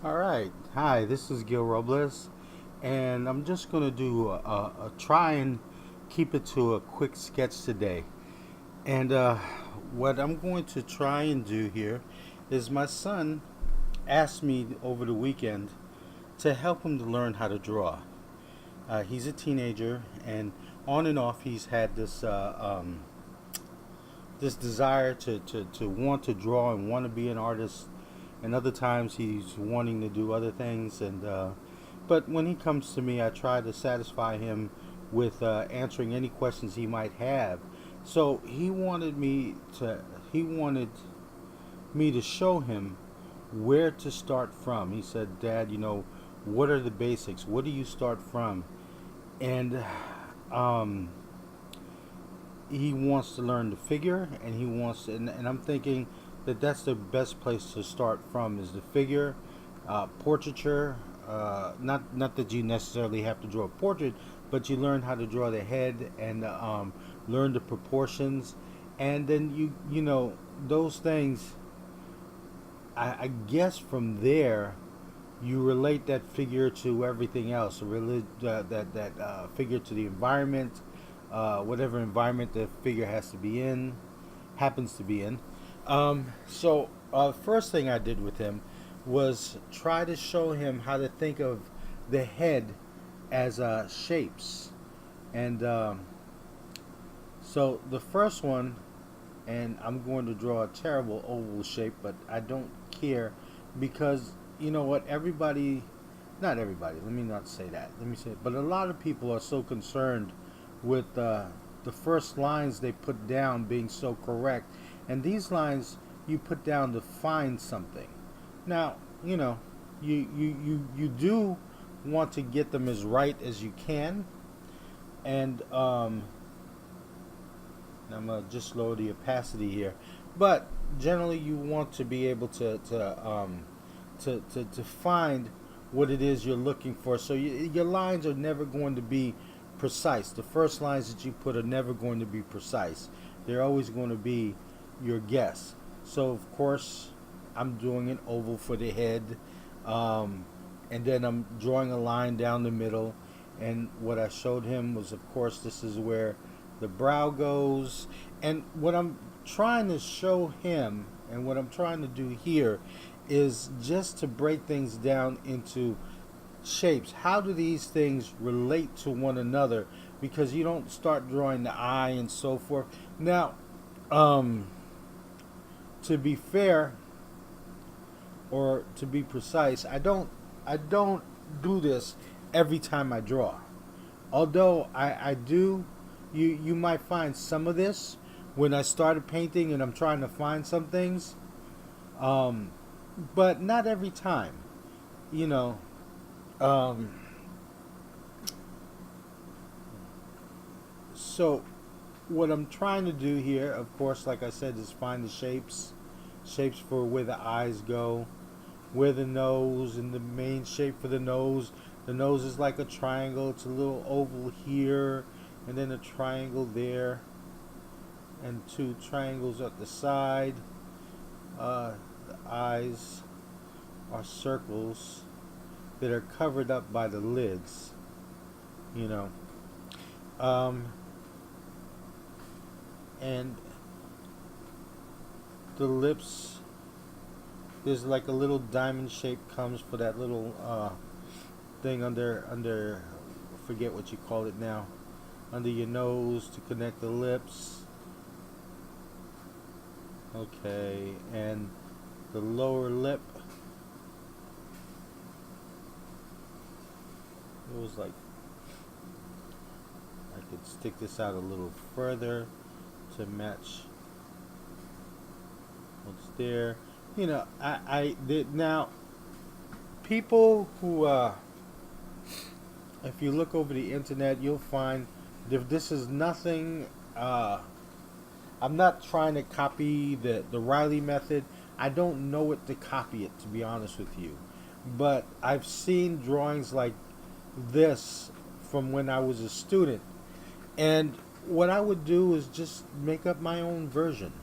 All right. Hi, this is Gil Robles, and I'm just going to do a try and keep it to a quick sketch today. And what I'm going to try and do here is my son asked me over the weekend to help him to learn how to draw. He's a teenager, and on and off, he's had this desire to want to draw and want to be an artist, and other times he's wanting to do other things. And but when he comes to me, I try to satisfy him with answering any questions he might have. So he wanted me to show him where to start from. He said, "Dad, what are the basics? What do you start from?" And um, he wants to learn the figure, and and I'm thinking that that's the best place to start from is the figure, portraiture. Not that you necessarily have to draw a portrait, but you learn how to draw the head and learn the proportions, and then those things. I guess from there you relate that figure to everything else. That figure to the environment, whatever environment the figure happens to be in. First thing I did with him was try to show him how to think of the head as shapes, and so the first one, and I'm going to draw a terrible oval shape, but I don't care because you know what? Not everybody, let me not say that. Let me say, but a lot of people are so concerned with the first lines they put down being so correct. And these lines you put down to find something. Now, you do want to get them as right as you can. And I'm gonna just lower the opacity here. But generally, you want to be able to find what it is you're looking for. So your lines are never going to be precise. The first lines that you put are never going to be precise. They're always going to be your guess. So of course, I'm doing an oval for the head, and then I'm drawing a line down the middle. And what I showed him was, of course, this is where the brow goes. And what I'm trying to show him, and what I'm trying to do here, is just to break things down into shapes. How do these things relate to one another? Because you don't start drawing the eye and so forth. Now, um, to be fair or to be precise, I don't do this every time I draw. Although I do, you might find some of this when I started painting and I'm trying to find some things, um, but not every time. You know, um, so what I'm trying to do here, of course, like I said, is find the shapes for where the eyes go, where the nose, and the main shape for the nose. The nose is like a triangle. It's a little oval here, and then a triangle there, and two triangles at the side. The eyes are circles that are covered up by the lids. You know, um, and the lips. There's like a little diamond shape comes for that little thing under. Forget what you call it now. Under your nose to connect the lips. Okay, and the lower lip. It was like I could stick this out a little further to match what's there. I did now. People who, if you look over the internet, you'll find if this is nothing. I'm not trying to copy the Riley method. I don't know it to copy it, to be honest with you. But I've seen drawings like this from when I was a student. And what I would do is just make up my own version.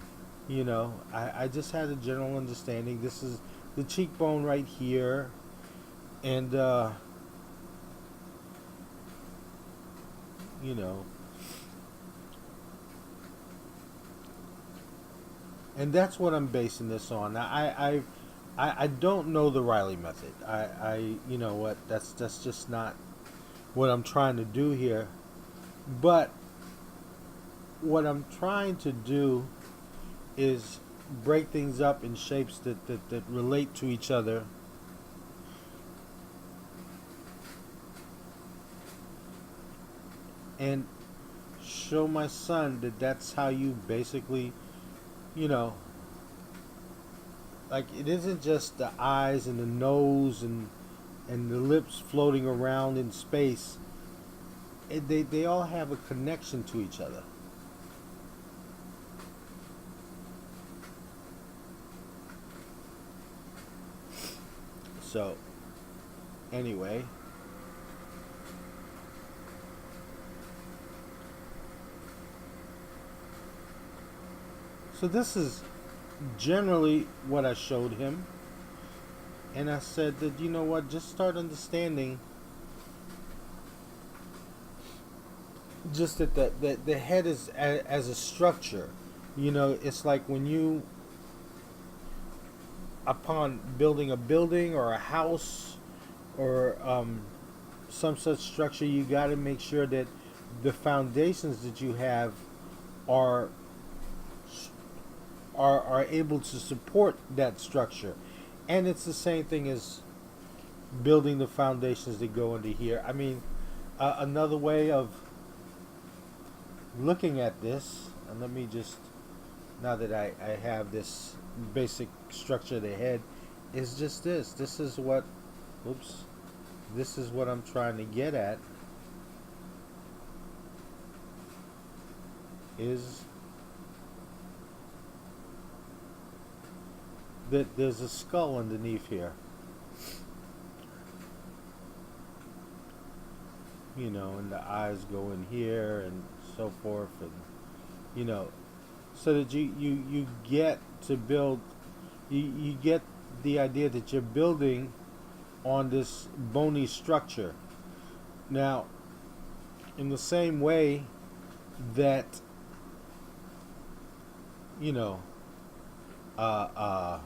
I just had a general understanding. This is the cheekbone right here. And you know, and that's what I'm basing this on. I don't know the Riley method. You know what? That's just not what I'm trying to do here. But what I'm trying to do is break things up in shapes that relate to each other, and show my son that that's how you basically, you know, like it isn't just the eyes and the nose and the lips floating around in space. They all have a connection to each other. So anyway, so this is generally what I showed him, and I said that, you know what, just start understanding just that the head is as a structure. You know, it's like when you, upon building a building or a house or some such structure, you got to make sure that the foundations that you have are are able to support that structure. And it's the same thing as building the foundations that go into here. I mean, another way of looking at this, and let me just, now that I have this basic structure of the head, is just this. This is what, oops, this is what I'm trying to get at, is that there's a skull underneath here. You know, and the eyes go in here and so forth, and you know, so that you get to build, you get the idea that you're building on this bony structure. Now, in the same way that, you know, uh, uh,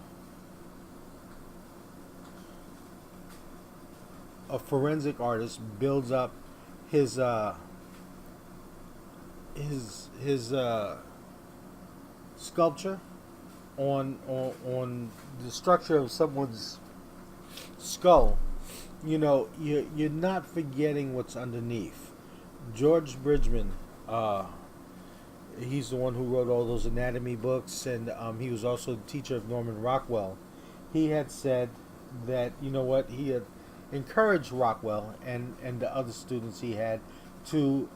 a forensic artist builds up his sculpture on the structure of someone's skull. You know, you're not forgetting what's underneath. George Bridgman, he's the one who wrote all those anatomy books, and he was also the teacher of Norman Rockwell. He had said that, you know what, he had encouraged Rockwell and the other students he had to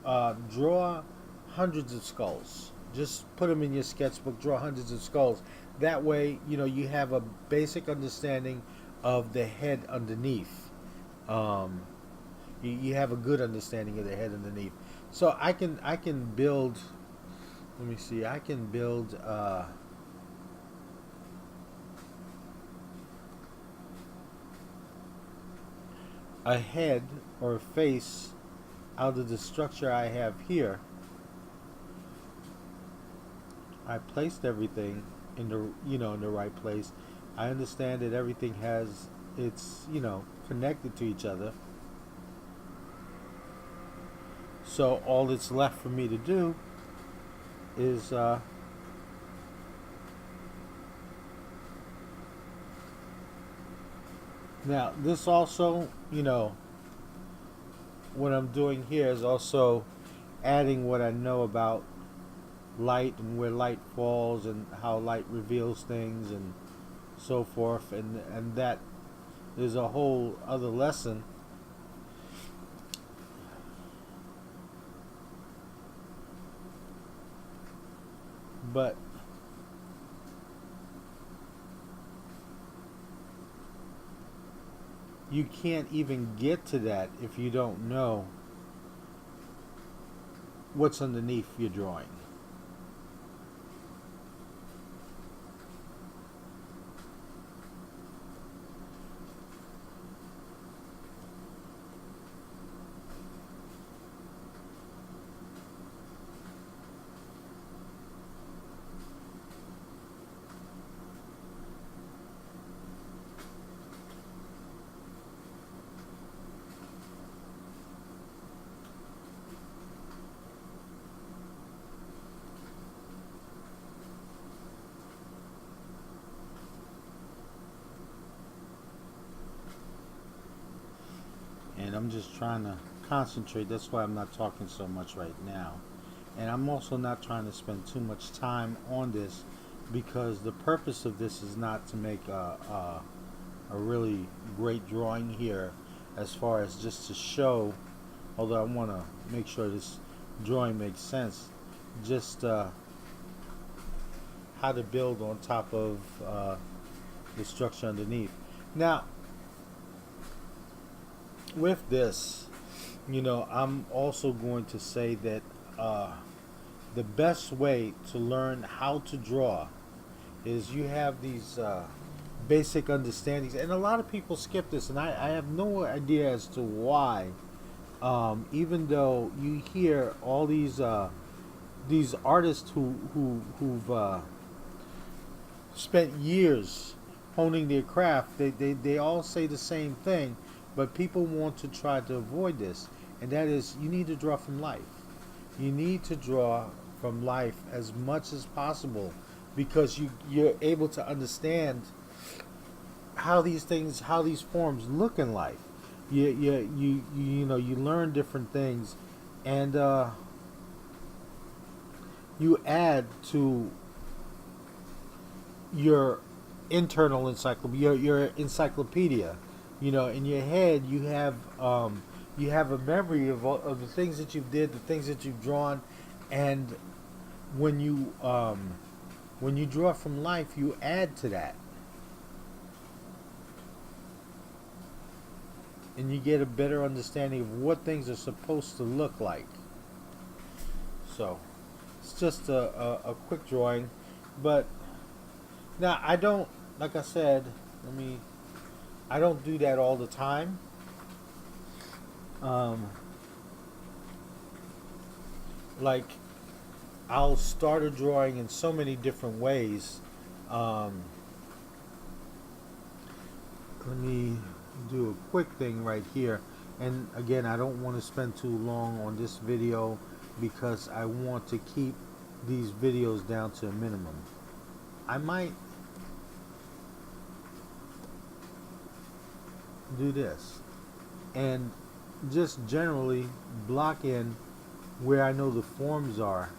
draw hundreds of skulls. Just put them in your sketchbook, draw hundreds of skulls. That way, you know, you have a basic understanding of the head underneath. Um, you have a good understanding of the head underneath. So I can build. Let me see. I can build a head or a face out of the structure I have here. I placed everything in the, you know, in the right place. I understand that everything has, it's, you know, connected to each other. So all that's left for me to do is now this also, you know, what I'm doing here is also adding what I know about light and where light falls and how light reveals things and so forth, and that is a whole other lesson. But you can't even get to that if you don't know what's underneath your drawing. and I'm just trying to concentrate. That's why I'm not talking so much right now. And I'm also not trying to spend too much time on this because the purpose of this is not to make a really great drawing here, as far as just to show, although I want to make sure this drawing makes sense, just how to build on top of the structure underneath. Now, with this, I'm also going to say that the best way to learn how to draw is you have these basic understandings, and a lot of people skip this, and I have no idea as to why. Even though you hear all these artists who've spent years honing their craft, they all say the same thing, but people want to try to avoid this, and that is you need to draw from life. You need to draw from life as much as possible because you're able to understand how these things, how these forms look in life. You learn different things, and you add to your internal encyclopedia, your encyclopedia. In your head, you have a memory of the things that you did, the things that you've drawn, and when you draw from life, you add to that, and you get a better understanding of what things are supposed to look like. So, it's just a quick drawing, but now I don't, like I said, I don't do that all the time. Like, I'll start a drawing in so many different ways. Let me do a quick thing right here. And again, I don't want to spend too long on this video because I want to keep these videos down to a minimum. I might do this and just generally block in where I know the forms are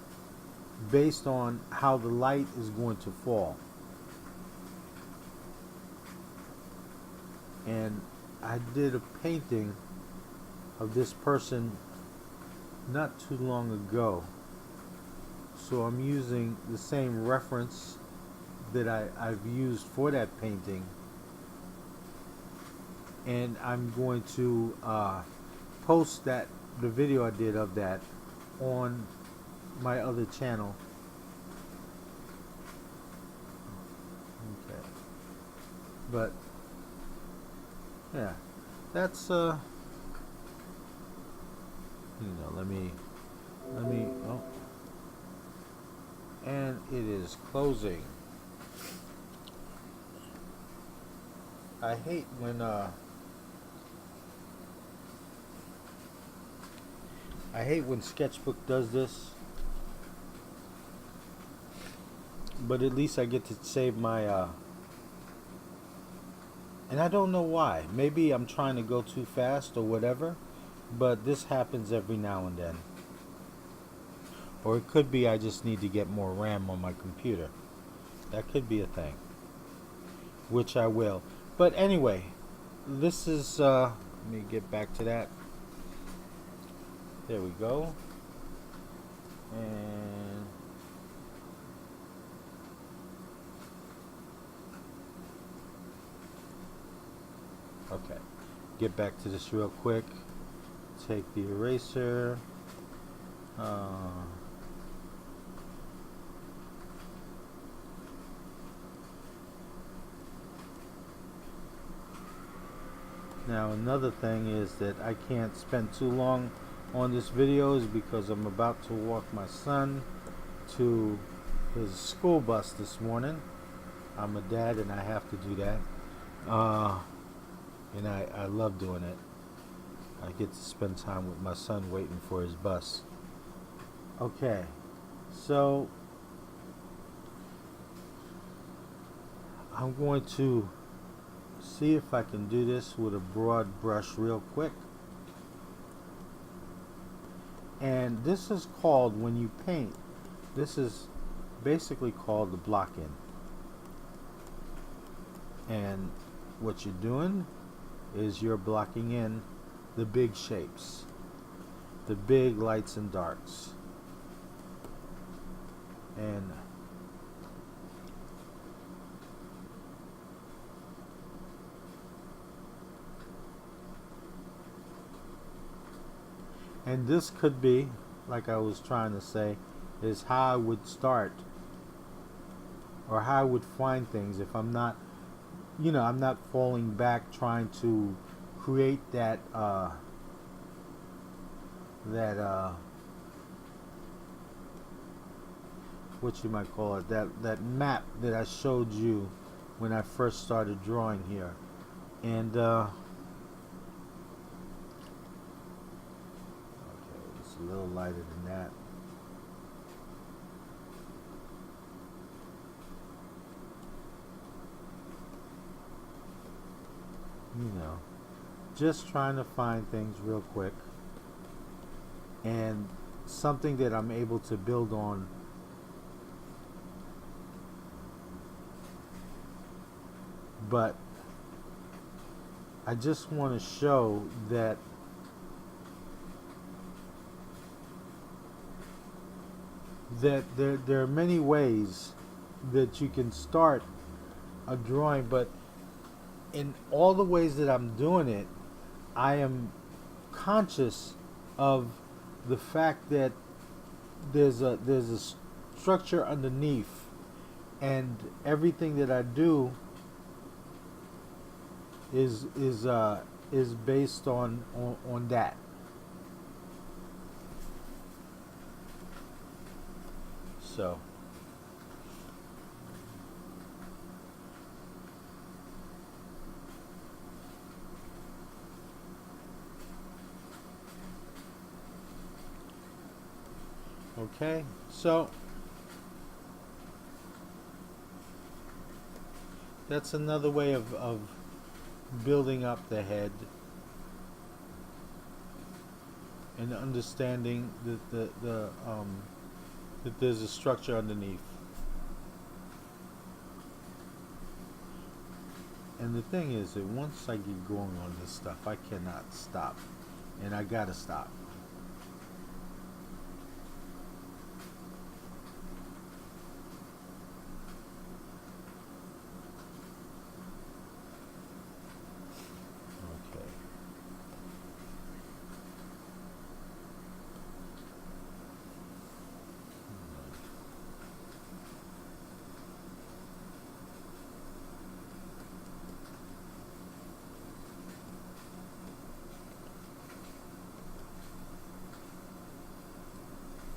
based on how the light is going to fall. And I did a painting of this person not too long ago, so I'm using the same reference that I've used for that painting, and I'm going to post the video I did of that on my other channel. Okay, but yeah, that's let me oh, and it is closing. I hate when Sketchbook does this, but at least I get to save my and I don't know why. Maybe I'm trying to go too fast or whatever, but this happens every now and then. Or it could be I just need to get more RAM on my computer. That could be a thing, which I will. But anyway, this is let me get back to that. There we go. And okay, get back to this real quick. Take the eraser. Now another thing is that I can't spend too long on this video is because I'm about to walk my son to his school bus this morning. I'm a dad and I have to do that. And I love doing it. I get to spend time with my son waiting for his bus. Okay, so I'm going to see if I can do this with a broad brush real quick. And this is called, when you paint, this is basically called the block in. And what you're doing is you're blocking in the big shapes, the big lights and darks. And this could be, like I was trying to say, is how I would start, or how I would find things if I'm not, I'm not falling back trying to create that what you might call it, that map that I showed you when I first started drawing here. And okay, it's a little lighter than that. Just trying to find things real quick, and something that I'm able to build on. But I just want to show that there are many ways that you can start a drawing, but in all the ways that I'm doing it, I am conscious of the fact that there's a structure underneath, and everything that I do is based on that. So okay, so that's another way of building up the head and understanding that that there's a structure underneath. And the thing is that once I get going on this stuff, I cannot stop, and I gotta stop.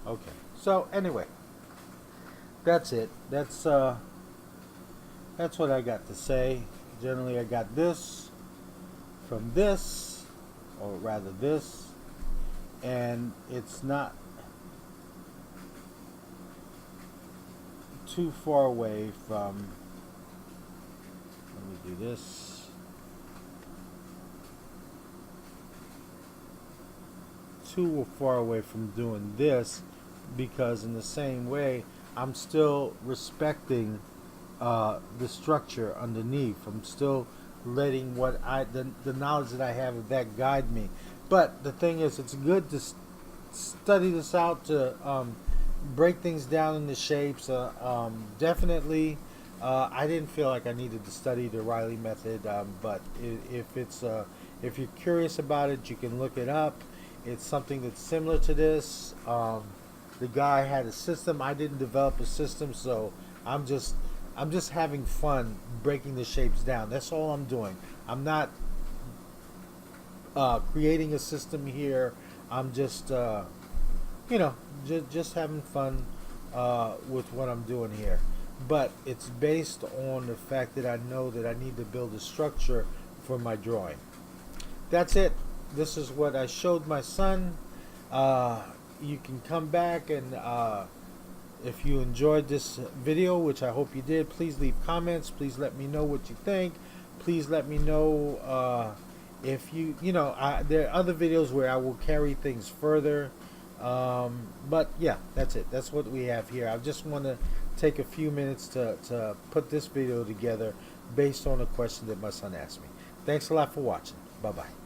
Okay. So anyway, that's it. That's what I got to say. Generally, I got this from this, or rather this, and it's not too far away from. Let me do this. Too far away from doing this, because in the same way I'm still respecting the structure underneath. I'm still letting what the knowledge that I have of that guide me. But the thing is, it's good to study this out, to break things down into shapes. Definitely, I didn't feel like I needed to study the Riley method, but if you're curious about it, you can look it up. It's something that's similar to this. The guy had a system. I didn't develop a system, so I'm just having fun breaking the shapes down. That's all I'm doing. I'm not creating a system here. I'm just just having fun with what I'm doing here. But it's based on the fact that I know that I need to build a structure for my drawing. That's it. This is what I showed my son. You can come back, and if you enjoyed this video, which I hope you did, please leave comments. Please let me know what you think. Please let me know if there are other videos where I will carry things further. But yeah, that's it. That's what we have here. I just want to take a few minutes to put this video together based on a question that my son asked me. Thanks a lot for watching. Bye bye.